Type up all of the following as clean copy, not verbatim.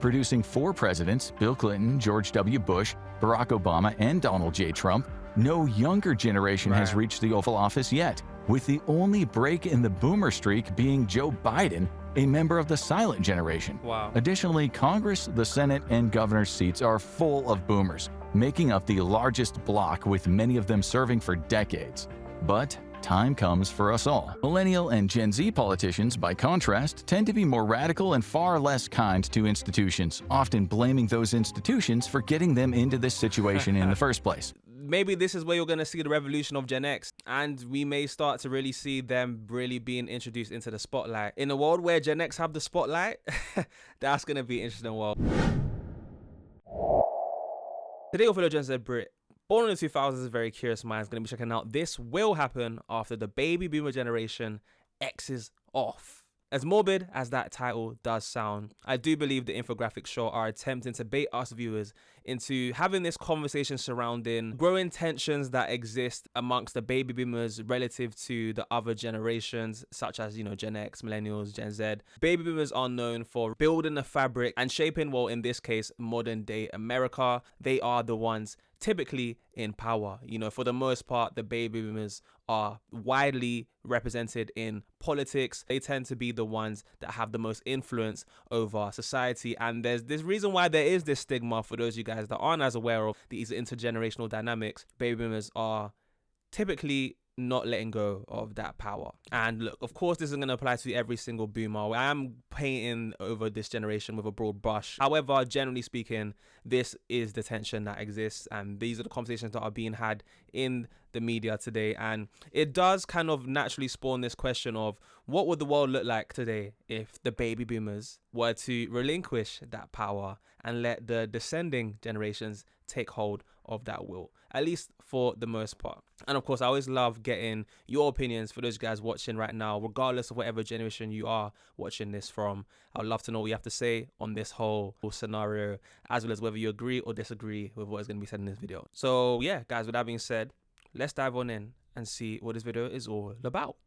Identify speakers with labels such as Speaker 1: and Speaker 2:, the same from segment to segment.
Speaker 1: Producing 4 presidents, Bill Clinton, George W. Bush, Barack Obama, and Donald J. Trump, no younger generation has reached the Oval Office yet, with the only break in the boomer streak being Joe Biden, a member of the silent generation.
Speaker 2: Wow.
Speaker 1: Additionally, Congress, the Senate, and governor's seats are full of boomers, making up the largest bloc, with many of them serving for decades. But time comes for us all. Millennial and Gen Z politicians, by contrast, tend to be more radical and far less kind to institutions, often blaming those institutions for getting them into this situation in the first place.
Speaker 2: Maybe this is where you're going to see the revolution of Gen X, and we may start to really see them really being introduced into the spotlight. In a world where Gen X have the spotlight, that's going to be an interesting world. Today on Fellow Gen Z Brit, born in the 2000s, very curious mind is going to be checking out This Will Happen After the Baby Boomer Generation X's Off. As morbid as that title does sound, I do believe the infographics show are attempting to bait us viewers into having this conversation surrounding growing tensions that exist amongst the baby boomers relative to the other generations, such as, Gen X, millennials, Gen Z. Baby boomers are known for building the fabric and shaping, well, in this case, modern day America. They are the ones typically in power. For the most part, the baby boomers are widely represented in politics. They tend to be the ones that have the most influence over society. And there's this reason why there is this stigma for those of you guys that aren't as aware of these intergenerational dynamics. Baby boomers are typically not letting go of that power. And look, of course, this isn't going to apply to every single boomer. I am painting over this generation with a broad brush. However, generally speaking, this is the tension that exists, and these are the conversations that are being had in the media today. And it does kind of naturally spawn this question of what would the world look like today if the baby boomers were to relinquish that power and let the descending generations take hold of that will, at least for the most part. And of course, I always love getting your opinions for those guys watching right now, regardless of whatever generation you are watching this from. I'd love to know what you have to say on this whole scenario, as well as whether you agree or disagree with what is going to be said in this video. So yeah, guys, with that being said, let's dive on in and see what this video is all about.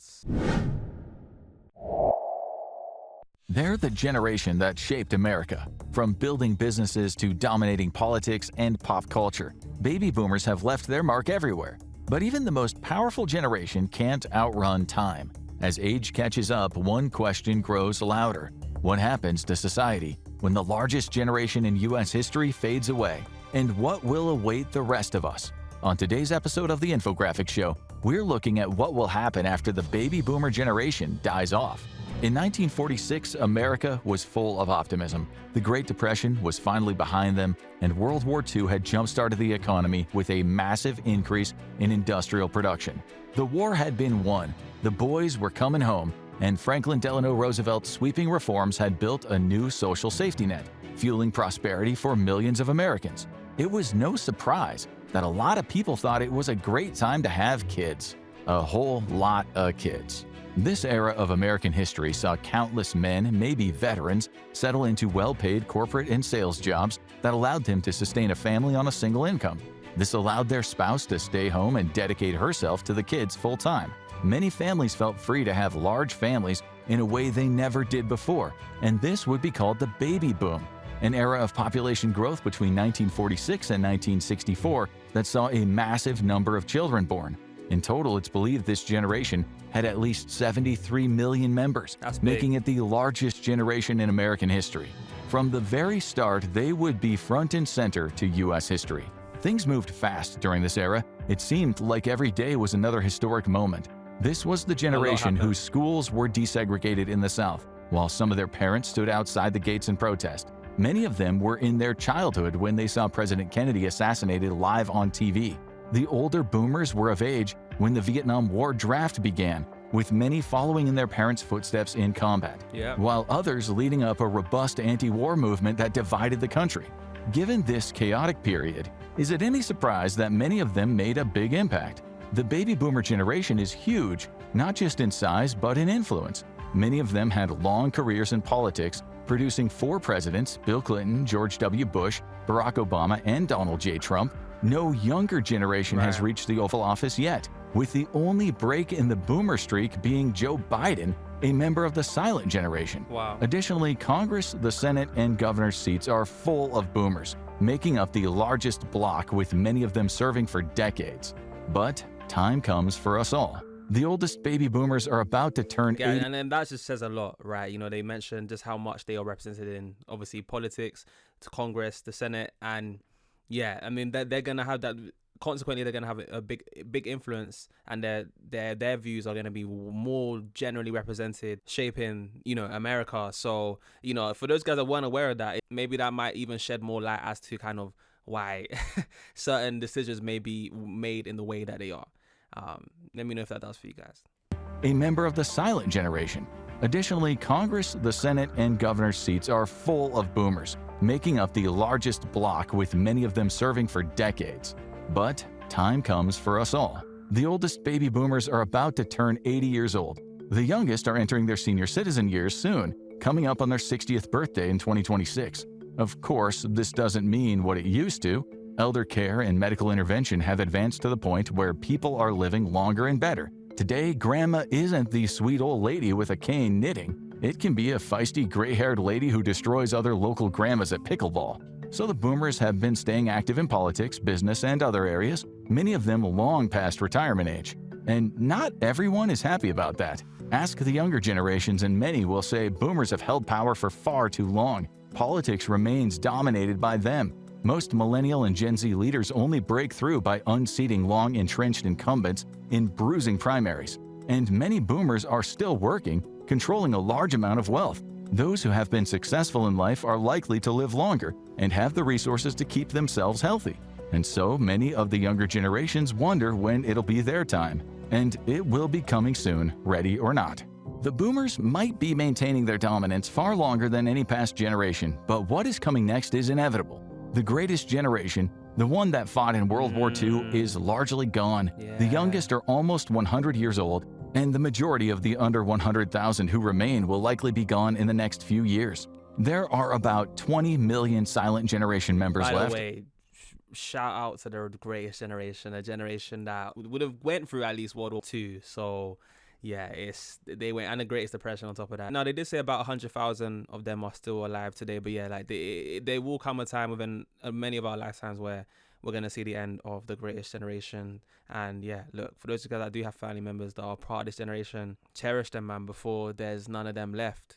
Speaker 1: They're the generation that shaped America. From building businesses to dominating politics and pop culture, baby boomers have left their mark everywhere. But even the most powerful generation can't outrun time. As age catches up, one question grows louder. What happens to society when the largest generation in U.S. history fades away? And what will await the rest of us? On today's episode of the Infographics Show, we're looking at what will happen after the baby boomer generation dies off. In 1946, America was full of optimism. The Great Depression was finally behind them, and World War II had jump-started the economy with a massive increase in industrial production. The war had been won, the boys were coming home, and Franklin Delano Roosevelt's sweeping reforms had built a new social safety net, fueling prosperity for millions of Americans. It was no surprise that a lot of people thought it was a great time to have kids. A whole lot of kids. This era of American history saw countless men, maybe veterans, settle into well-paid corporate and sales jobs that allowed them to sustain a family on a single income. This allowed their spouse to stay home and dedicate herself to the kids full-time. Many families felt free to have large families in a way they never did before, and this would be called the baby boom, an era of population growth between 1946 and 1964 that saw a massive number of children born. In total, it's believed this generation had at least 73 million members, making it the largest generation in American history. From the very start, they would be front and center to U.S. history. Things moved fast during this era. It seemed like every day was another historic moment. This was the generation whose schools were desegregated in the South, while some of their parents stood outside the gates in protest. Many of them were in their childhood when they saw President Kennedy assassinated live on TV. The older boomers were of age when the Vietnam War draft began, with many following in their parents' footsteps in combat, while others leading up a robust anti-war movement that divided the country. Given this chaotic period, is it any surprise that many of them made a big impact? The baby boomer generation is huge, not just in size but in influence. Many of them had long careers in politics, producing 4 presidents, Bill Clinton, George W. Bush, Barack Obama, and Donald J. Trump. No younger generation has reached the Oval Office yet, with the only break in the boomer streak being Joe Biden, a member of the silent generation.
Speaker 2: Wow.
Speaker 1: Additionally, Congress, the Senate, and governor's seats are full of boomers, making up the largest bloc, with many of them serving for decades. But time comes for us all. The oldest baby boomers are about to turn 80.
Speaker 2: And then that just says a lot, right? You know, they mentioned just how much they are represented in, obviously, politics, to Congress, the Senate, and yeah, I mean, they're going to have that. Consequently, they're going to have a big influence, and their views are going to be more generally represented, shaping, you know, America. So, you know, for those guys that weren't aware of that, maybe that might even shed more light as to kind of why certain decisions may be made in the way that they are. Let me know if that does for you guys.
Speaker 1: A member of the silent generation. Additionally, Congress, the Senate, and governor's seats are full of boomers, making up the largest bloc, with many of them serving for decades. But time comes for us all. The oldest baby boomers are about to turn 80 years old. The youngest are entering their senior citizen years soon, coming up on their 60th birthday in 2026. Of course, this doesn't mean what it used to. Elder care and medical intervention have advanced to the point where people are living longer and better. Today, grandma isn't the sweet old lady with a cane knitting. It can be a feisty gray-haired lady who destroys other local grandmas at pickleball. So the boomers have been staying active in politics, business, and other areas, many of them long past retirement age. And not everyone is happy about that. Ask the younger generations and many will say boomers have held power for far too long. Politics remains dominated by them. Most millennial and Gen Z leaders only break through by unseating long-entrenched incumbents in bruising primaries. And many boomers are still working, controlling a large amount of wealth. Those who have been successful in life are likely to live longer and have the resources to keep themselves healthy. And so many of the younger generations wonder when it'll be their time. And it will be coming soon, ready or not. The boomers might be maintaining their dominance far longer than any past generation, but what is coming next is inevitable. The greatest generation, the one that fought in World War II, is largely gone. The youngest are almost 100 years old, and the majority of the under 100,000 who remain will likely be gone in the next few years. There are about 20 million silent generation members left.
Speaker 2: By the way, shout out to the greatest generation, a generation that would have went through at least World War II. So yeah, they went, and the Greatest Depression on top of that. Now, they did say about 100,000 of them are still alive today, but yeah, like they will come a time within many of our lifetimes where we're going to see the end of the greatest generation. And yeah, look, for those guys that do have family members that are part of this generation, cherish them, man, before there's none of them left.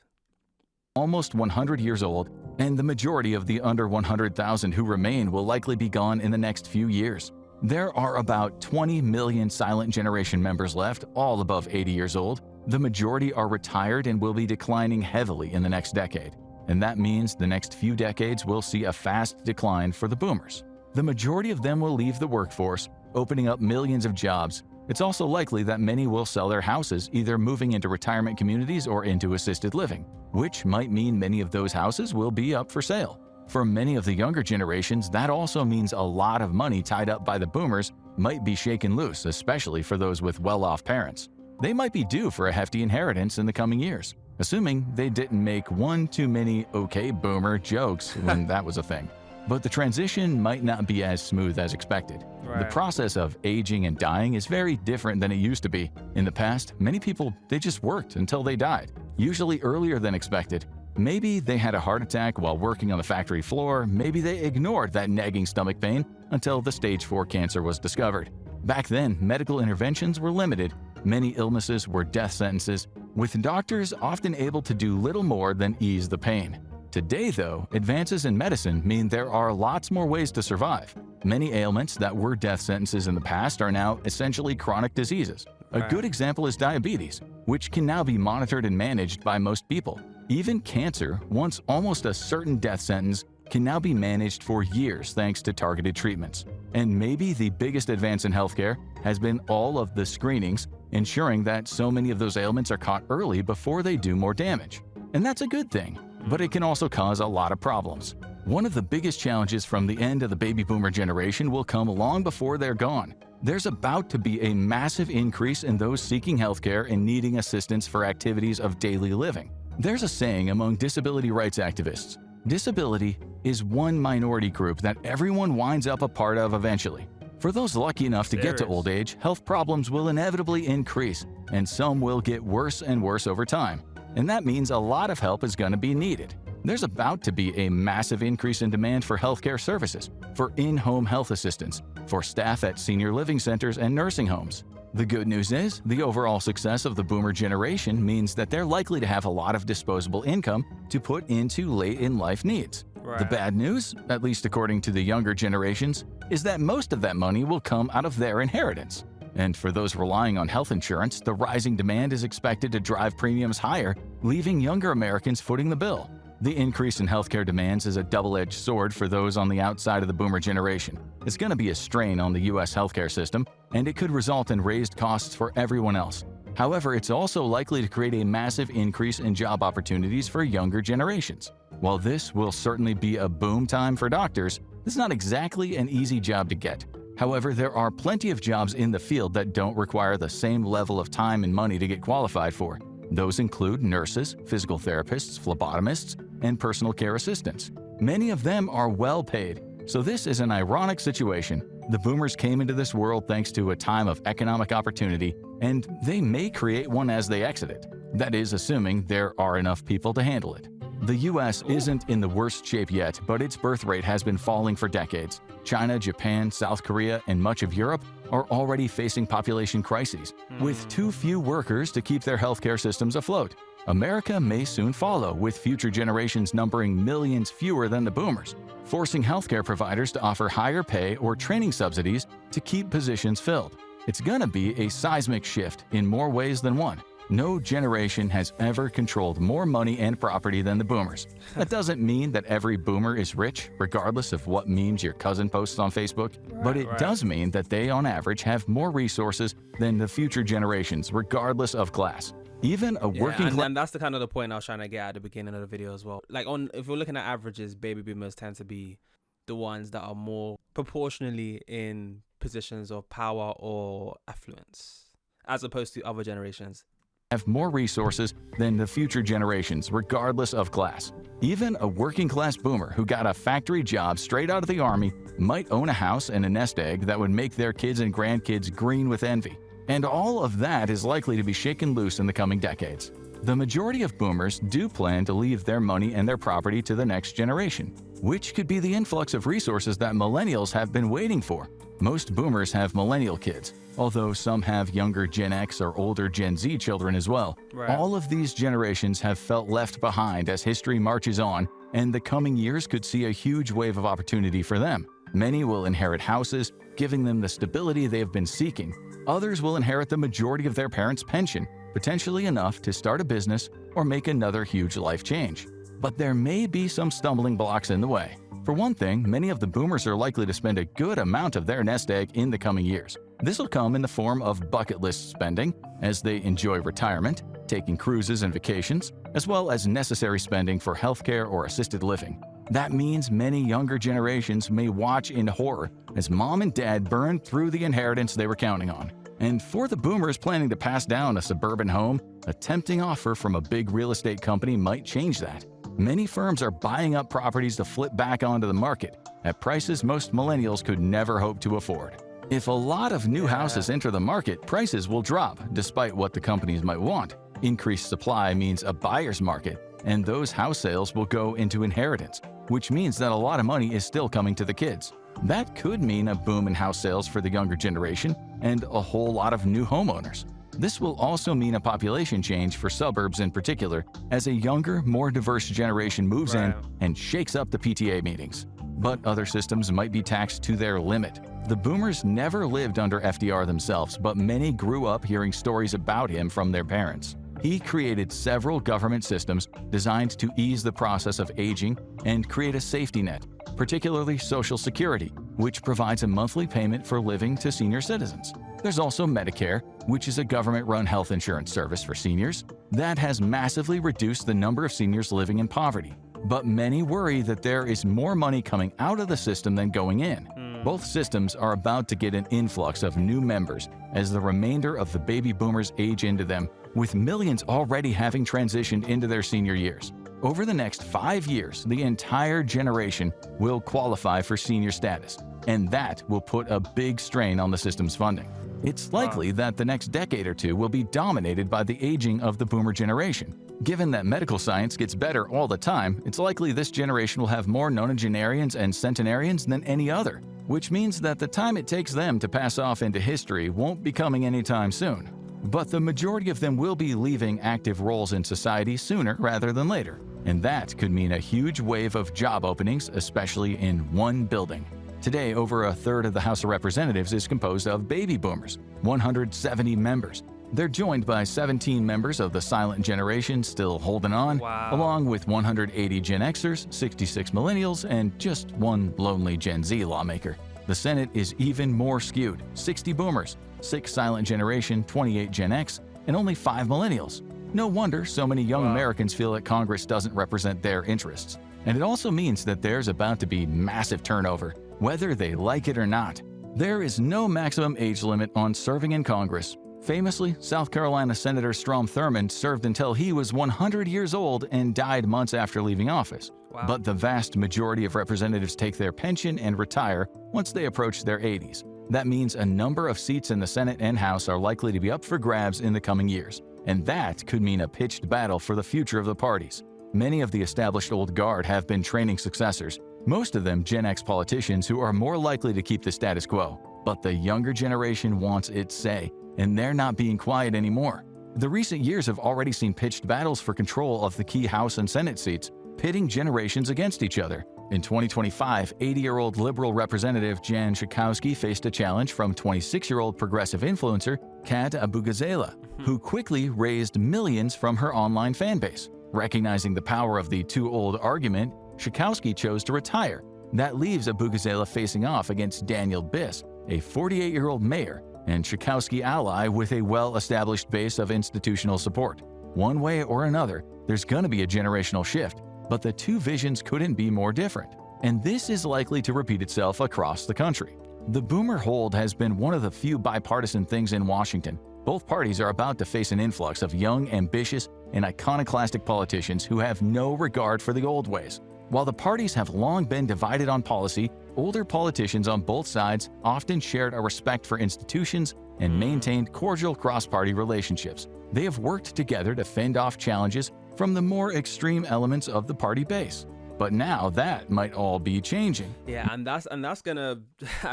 Speaker 1: Almost 100 years old, and the majority of the under 100,000 who remain will likely be gone in the next few years. There are about 20 million silent generation members left, all above 80 years old. The majority are retired and will be declining heavily in the next decade. And that means the next few decades will see a fast decline for the boomers. The majority of them will leave the workforce, opening up millions of jobs. It's also likely that many will sell their houses, either moving into retirement communities or into assisted living, which might mean many of those houses will be up for sale. For many of the younger generations, that also means a lot of money tied up by the boomers might be shaken loose, especially for those with well-off parents. They might be due for a hefty inheritance in the coming years, assuming they didn't make one too many "okay, boomer" jokes when that was a thing. But the transition might not be as smooth as expected.
Speaker 2: Right.
Speaker 1: The process of aging and dying is very different than it used to be. In the past, many people, they just worked until they died, usually earlier than expected. Maybe they had a heart attack while working on the factory floor. Maybe they ignored that nagging stomach pain until the stage 4 cancer was discovered. Back then, medical interventions were limited. Many illnesses were death sentences, with doctors often able to do little more than ease the pain. Today, though, advances in medicine mean there are lots more ways to survive. Many ailments that were death sentences in the past are now essentially chronic diseases. A good example is diabetes, which can now be monitored and managed by most people. Even cancer, once almost a certain death sentence, can now be managed for years thanks to targeted treatments. And maybe the biggest advance in healthcare has been all of the screenings, ensuring that so many of those ailments are caught early before they do more damage. And that's a good thing, but it can also cause a lot of problems. One of the biggest challenges from the end of the baby boomer generation will come long before they're gone. There's about to be a massive increase in those seeking healthcare and needing assistance for activities of daily living. There's a saying among disability rights activists: disability is one minority group that everyone winds up a part of eventually. For those lucky enough to get to
Speaker 2: Serious.
Speaker 1: old age, health problems will inevitably increase, and some will get worse and worse over time. And that means a lot of help is going to be needed. There's about to be a massive increase in demand for healthcare services, for in-home health assistance, for staff at senior living centers and nursing homes. The good news is, the overall success of the boomer generation means that they're likely to have a lot of disposable income to put into late-in-life needs.
Speaker 2: Right.
Speaker 1: The bad news, at least according to the younger generations, is that most of that money will come out of their inheritance. And for those relying on health insurance, the rising demand is expected to drive premiums higher, leaving younger Americans footing the bill. The increase in healthcare demands is a double-edged sword for those on the outside of the boomer generation. It's going to be a strain on the U.S. healthcare system, and it could result in raised costs for everyone else. However, it's also likely to create a massive increase in job opportunities for younger generations. While this will certainly be a boom time for doctors, it's not exactly an easy job to get. However, there are plenty of jobs in the field that don't require the same level of time and money to get qualified for. Those include nurses, physical therapists, phlebotomists, and personal care assistants. Many of them are well paid, so this is an ironic situation. The boomers came into this world thanks to a time of economic opportunity, and they may create one as they exit it. That is, assuming there are enough people to handle it. The US isn't in the worst shape yet, but its birth rate has been falling for decades. China, Japan, South Korea, and much of Europe are already facing population crises, with too few workers to keep their healthcare systems afloat. America may soon follow, with future generations numbering millions fewer than the boomers, forcing healthcare providers to offer higher pay or training subsidies to keep positions filled. It's gonna be a seismic shift in more ways than one. No generation has ever controlled more money and property than the boomers. That doesn't mean that every boomer is rich, regardless of what memes your cousin posts on Facebook, but it does mean that they, on average, have more resources than the future generations, regardless of class. Even a working class.
Speaker 2: And that's the kind of the point I was trying to get at the beginning of the video as well. Like, if we're looking at averages, baby boomers tend to be the ones that are more proportionally in positions of power or affluence, as opposed to other generations.
Speaker 1: Have more resources than the future generations, regardless of class. Even a working-class boomer who got a factory job straight out of the army might own a house and a nest egg that would make their kids and grandkids green with envy. And all of that is likely to be shaken loose in the coming decades. The majority of boomers do plan to leave their money and their property to the next generation, which could be the influx of resources that millennials have been waiting for. Most boomers have millennial kids, although some have younger Gen X or older Gen Z children as well.
Speaker 2: Right.
Speaker 1: All of these generations have felt left behind as history marches on, and the coming years could see a huge wave of opportunity for them. Many will inherit houses, giving them the stability they have been seeking. Others will inherit the majority of their parents' pension, potentially enough to start a business or make another huge life change. But there may be some stumbling blocks in the way. For one thing, many of the boomers are likely to spend a good amount of their nest egg in the coming years. This will come in the form of bucket list spending, as they enjoy retirement, taking cruises and vacations, as well as necessary spending for healthcare or assisted living. That means many younger generations may watch in horror as mom and dad burn through the inheritance they were counting on. And for the boomers planning to pass down a suburban home, a tempting offer from a big real estate company might change that. Many firms are buying up properties to flip back onto the market at prices most millennials could never hope to afford. If a lot of new houses enter the market, prices will drop, despite what the companies might want. Increased supply means a buyer's market, and those house sales will go into inheritance, which means that a lot of money is still coming to the kids. That could mean a boom in house sales for the younger generation and a whole lot of new homeowners. This will also mean a population change for suburbs in particular, as a younger, more diverse generation moves in and shakes up the PTA meetings. But other systems might be taxed to their limit. The boomers never lived under FDR themselves, but many grew up hearing stories about him from their parents. He created several government systems designed to ease the process of aging and create a safety net, particularly Social Security, which provides a monthly payment for living to senior citizens. There's also Medicare, which is a government-run health insurance service for seniors that has massively reduced the number of seniors living in poverty. But many worry that there is more money coming out of the system than going in. Both systems are about to get an influx of new members as the remainder of the baby boomers age into them, with millions already having transitioned into their senior years. Over the next 5 years, the entire generation will qualify for senior status, and that will put a big strain on the system's funding. It's likely that the next decade or two will be dominated by the aging of the boomer generation. Given that medical science gets better all the time, it's likely this generation will have more nonagenarians and centenarians than any other, which means that the time it takes them to pass off into history won't be coming anytime soon. But the majority of them will be leaving active roles in society sooner rather than later, and that could mean a huge wave of job openings, especially in one building. Today, over a third of the House of Representatives is composed of baby boomers, 170 members. They're joined by 17 members of the silent generation still holding on, along with 180 Gen Xers, 66 millennials, and just one lonely Gen Z lawmaker. The Senate is even more skewed, 60 boomers, 6 silent generation, 28 Gen X, and only 5 millennials. No wonder so many young Americans feel that Congress doesn't represent their interests. And it also means that there's about to be massive turnover, whether they like it or not. There is no maximum age limit on serving in Congress. Famously, South Carolina Senator Strom Thurmond served until he was 100 years old and died months after leaving office. But the vast majority of representatives take their pension and retire once they approach their 80s. That means a number of seats in the Senate and House are likely to be up for grabs in the coming years. And that could mean a pitched battle for the future of the parties. Many of the established old guard have been training successors, most of them Gen X politicians who are more likely to keep the status quo. But the younger generation wants its say, and they're not being quiet anymore. The recent years have already seen pitched battles for control of the key House and Senate seats, pitting generations against each other. In 2025, 80-year-old liberal representative Jan Schakowsky faced a challenge from 26-year-old progressive influencer Kat Abugazela, who quickly raised millions from her online fan base. Recognizing the power of the too old argument, Schakowsky chose to retire. That leaves Abugazela facing off against Daniel Biss, a 48-year-old mayor and Schakowsky ally with a well-established base of institutional support. One way or another, there's going to be a generational shift, but the two visions couldn't be more different. And this is likely to repeat itself across the country. The boomer hold has been one of the few bipartisan things in Washington. Both parties are about to face an influx of young, ambitious, and iconoclastic politicians who have no regard for the old ways. While the parties have long been divided on policy, older politicians on both sides often shared a respect for institutions and maintained cordial cross-party relationships. They have worked together to fend off challenges from the more extreme elements of the party base. But now that might all be changing.
Speaker 2: Yeah, and that's gonna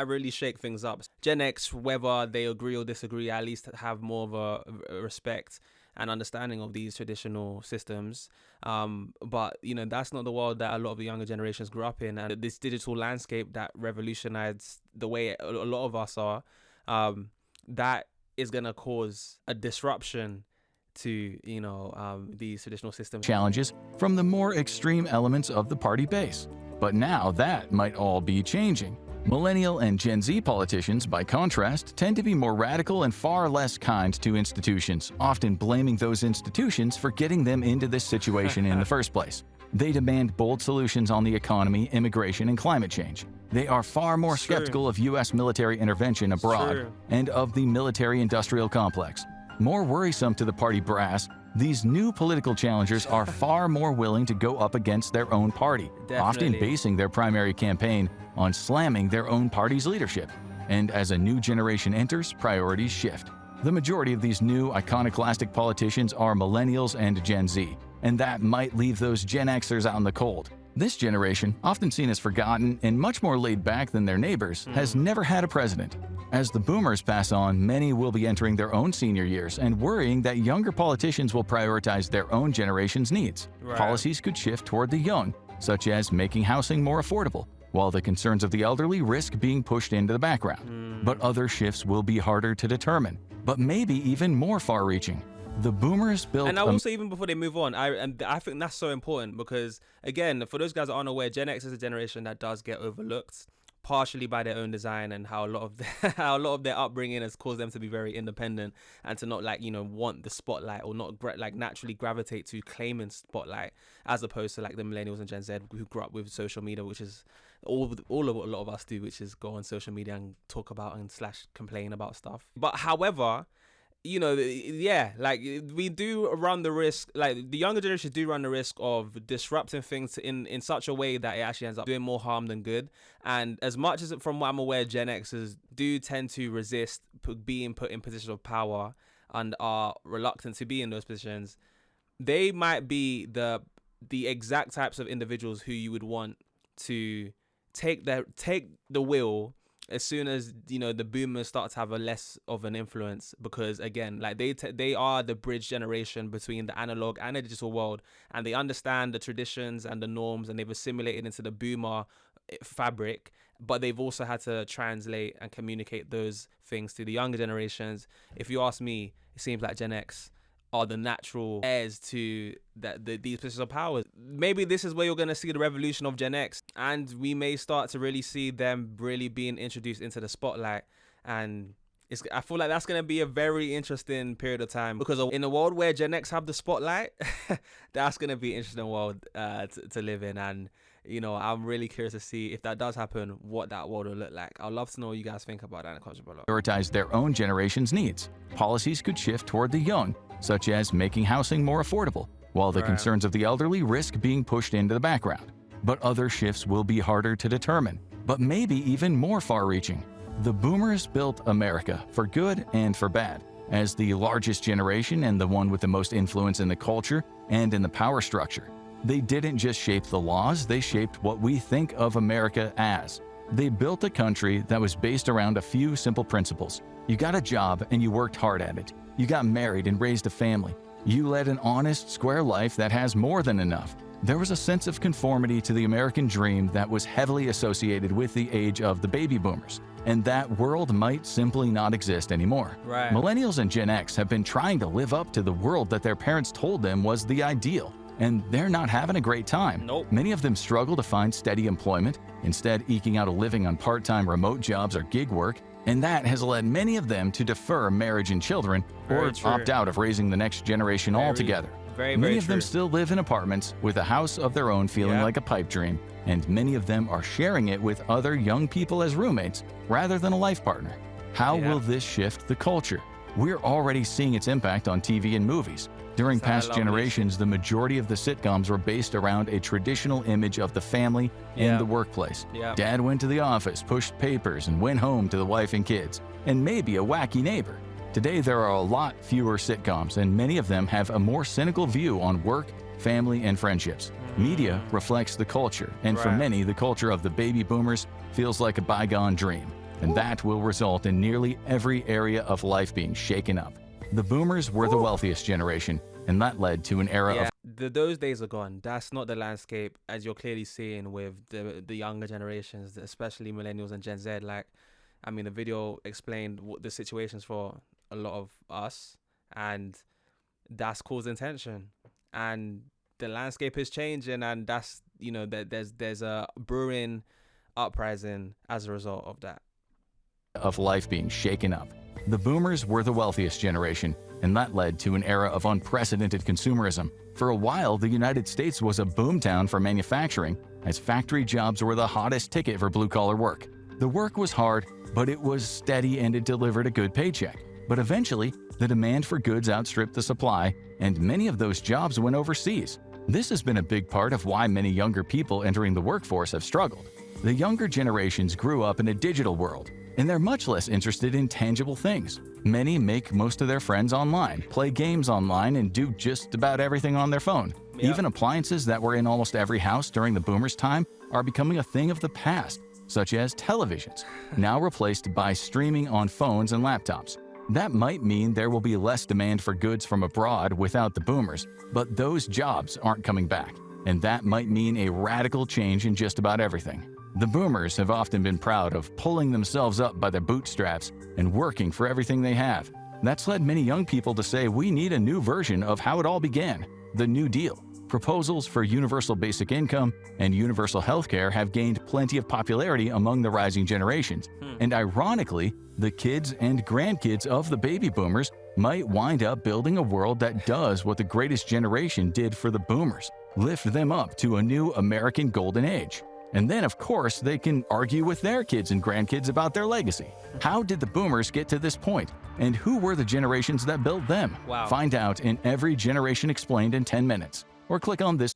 Speaker 2: really shake things up. Gen X, whether they agree or disagree, at least have more of a respect and understanding of these traditional systems. But that's not the world that a lot of the younger generations grew up in, and this digital landscape that revolutionized the way a lot of us are, that is gonna cause a disruption to these traditional systems.
Speaker 1: Challenges from the more extreme elements of the party base. But now that might all be changing. Millennial and Gen Z politicians, by contrast, tend to be more radical and far less kind to institutions, often blaming those institutions for getting them into this situation in the first place. They demand bold solutions on the economy, immigration, and climate change. They are far more skeptical of U.S. military intervention abroad and of the military-industrial complex. More worrisome to the party brass, these new political challengers are far more willing to go up against their own party, often basing their primary campaign on slamming their own party's leadership. And as a new generation enters, priorities shift. The majority of these new iconoclastic politicians are millennials and Gen Z, and that might leave those Gen Xers out in the cold. This generation, often seen as forgotten and much more laid back than their neighbors, has never had a president. As the boomers pass on, many will be entering their own senior years and worrying that younger politicians will prioritize their own generation's needs. Policies could shift toward the young, such as making housing more affordable, while the concerns of the elderly risk being pushed into the background. But other shifts will be harder to determine, but maybe even more far-reaching. The boomers built...
Speaker 2: And I will say, even before they move on, I think that's so important because, again, for those guys that aren't aware, Gen X is a generation that does get overlooked, partially by their own design and how a lot of their upbringing has caused them to be very independent and to not want the spotlight or not naturally gravitate to claiming spotlight, as opposed to the millennials and Gen Z who grew up with social media, which is all of what a lot of us do, which is go on social media and talk about and / complain about stuff. But however, you know, yeah, like we do run the risk, like the younger generation do run the risk of disrupting things in such a way that it actually ends up doing more harm than good. And as much as, from what I'm aware, Gen Xers do tend to resist being put in positions of power and are reluctant to be in those positions, they might be the exact types of individuals who you would want to take the wheel as soon as, you know, the boomers start to have a less of an influence, because again, like they are the bridge generation between the analog and the digital world, and they understand the traditions and the norms, and they've assimilated into the boomer fabric, but they've also had to translate and communicate those things to the younger generations. If you ask me, it seems like Gen X are the natural heirs to these positions of power. Maybe this is where you're going to see the revolution of Gen X, and we may start to really see them really being introduced into the spotlight. And I feel like that's going to be a very interesting period of time, because in a world where Gen X have the spotlight, that's going to be an interesting world to live in. And, you know, I'm really curious to see, if that does happen, what that world will look like. I'd love to know what you guys think about that in the comments below.
Speaker 1: Prioritize their own generation's needs. Policies could shift toward the young, such as making housing more affordable, while the concerns of the elderly risk being pushed into the background. But other shifts will be harder to determine, but maybe even more far-reaching. The boomers built America, for good and for bad. As the largest generation and the one with the most influence in the culture and in the power structure, they didn't just shape the laws, they shaped what we think of America as. They built a country that was based around a few simple principles. You got a job and you worked hard at it. You got married and raised a family. You led an honest, square life that has more than enough. There was a sense of conformity to the American dream that was heavily associated with the age of the baby boomers, and that world might simply not exist anymore.
Speaker 2: Right.
Speaker 1: Millennials and Gen X have been trying to live up to the world that their parents told them was the ideal, and they're not having a great time.
Speaker 2: Nope.
Speaker 1: Many of them struggle to find steady employment, instead eking out a living on part-time remote jobs or gig work, and that has led many of them to defer marriage and children, or opt out of raising the next generation altogether. Many of them still live in apartments with a house of their own, feeling like a pipe dream, and many of them are sharing it with other young people as roommates rather than a life partner. How will this shift the culture? We're already seeing its impact on TV and movies. During past generations, the majority of the sitcoms were based around a traditional image of the family and the workplace. Dad went to the office, pushed papers, and went home to the wife and kids, and maybe a wacky neighbor. Today, there are a lot fewer sitcoms, and many of them have a more cynical view on work, family, and friendships. Media reflects the culture, and for many, the culture of the baby boomers feels like a bygone dream, and that will result in nearly every area of life being shaken up. The boomers were the wealthiest generation, and that led to an era of...
Speaker 2: Those days are gone. That's not the landscape as you're clearly seeing with the younger generations, especially millennials and Gen Z. Like, I mean, the video explained what the situations for a lot of us, and that's causing tension. And the landscape is changing, and that's, you know, that there's a brewing uprising as a result of that.
Speaker 1: Of life being shaken up. The boomers were the wealthiest generation, and that led to an era of unprecedented consumerism. For a while, the United States was a boomtown for manufacturing, as factory jobs were the hottest ticket for blue-collar work. The work was hard, but it was steady and it delivered a good paycheck. But eventually, the demand for goods outstripped the supply, and many of those jobs went overseas. This has been a big part of why many younger people entering the workforce have struggled. The younger generations grew up in a digital world, and they're much less interested in tangible things. Many make most of their friends online, play games online, and do just about everything on their phone. Even appliances that were in almost every house during the boomers' time are becoming a thing of the past, such as televisions, now replaced by streaming on phones and laptops. That might mean there will be less demand for goods from abroad without the boomers, but those jobs aren't coming back, and that might mean a radical change in just about everything. The boomers have often been proud of pulling themselves up by their bootstraps and working for everything they have. That's led many young people to say we need a new version of how it all began, the New Deal. Proposals for universal basic income and universal health care have gained plenty of popularity among the rising generations. And ironically, the kids and grandkids of the baby boomers might wind up building a world that does what the greatest generation did for the boomers, lift them up to a new American golden age. And then, of course, they can argue with their kids and grandkids about their legacy. How did the boomers get to this point? And who were the generations that built them?
Speaker 2: Wow.
Speaker 1: Find out in Every Generation Explained in 10 minutes. Or click on this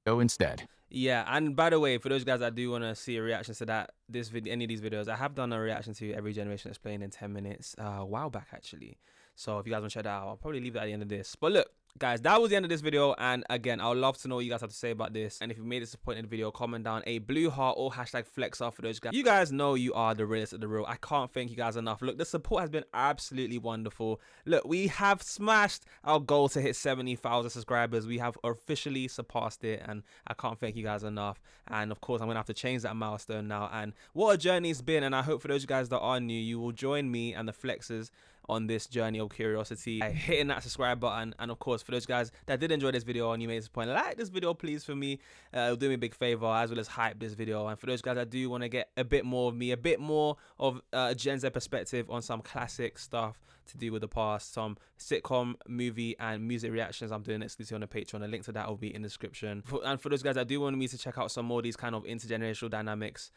Speaker 1: video instead.
Speaker 2: Yeah, and by the way, for those guys that do want to see a reaction to that, this video, any of these videos, I have done a reaction to Every Generation Explained in 10 minutes a while back, actually. So if you guys want to check that out, I'll probably leave that at the end of this. But look, guys, that was the end of this video. And again, I would love to know what you guys have to say about this. And if you made this disappointing video, comment down a blue heart or hashtag flexer for those guys. You guys know you are the realest of the real. I can't thank you guys enough. Look, the support has been absolutely wonderful. Look, we have smashed our goal to hit 70,000 subscribers. We have officially surpassed it, and I can't thank you guys enough. And of course, I'm gonna have to change that milestone now. And what a journey it's been. And I hope for those guys that are new, you will join me and the flexers on this journey of curiosity by hitting that subscribe button. And of course, for those guys that did enjoy this video and you made this point, like this video please for me. It'll do me a big favor, as well as hype this video. And for those guys that do want to get a bit more of me, a bit more of Gen Z perspective on some classic stuff to do with the past, some sitcom, movie and music reactions, I'm doing exclusively on the Patreon. The link to that will be in the description. And for those guys that do want me to check out some more of these kind of intergenerational dynamics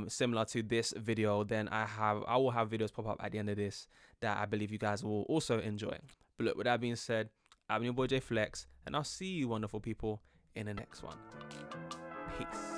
Speaker 2: similar to this video, then I will have videos pop up at the end of this that I believe you guys will also enjoy. But look, with that being said, I'm your boy JayFlex, and I'll see you wonderful people in the next one. Peace.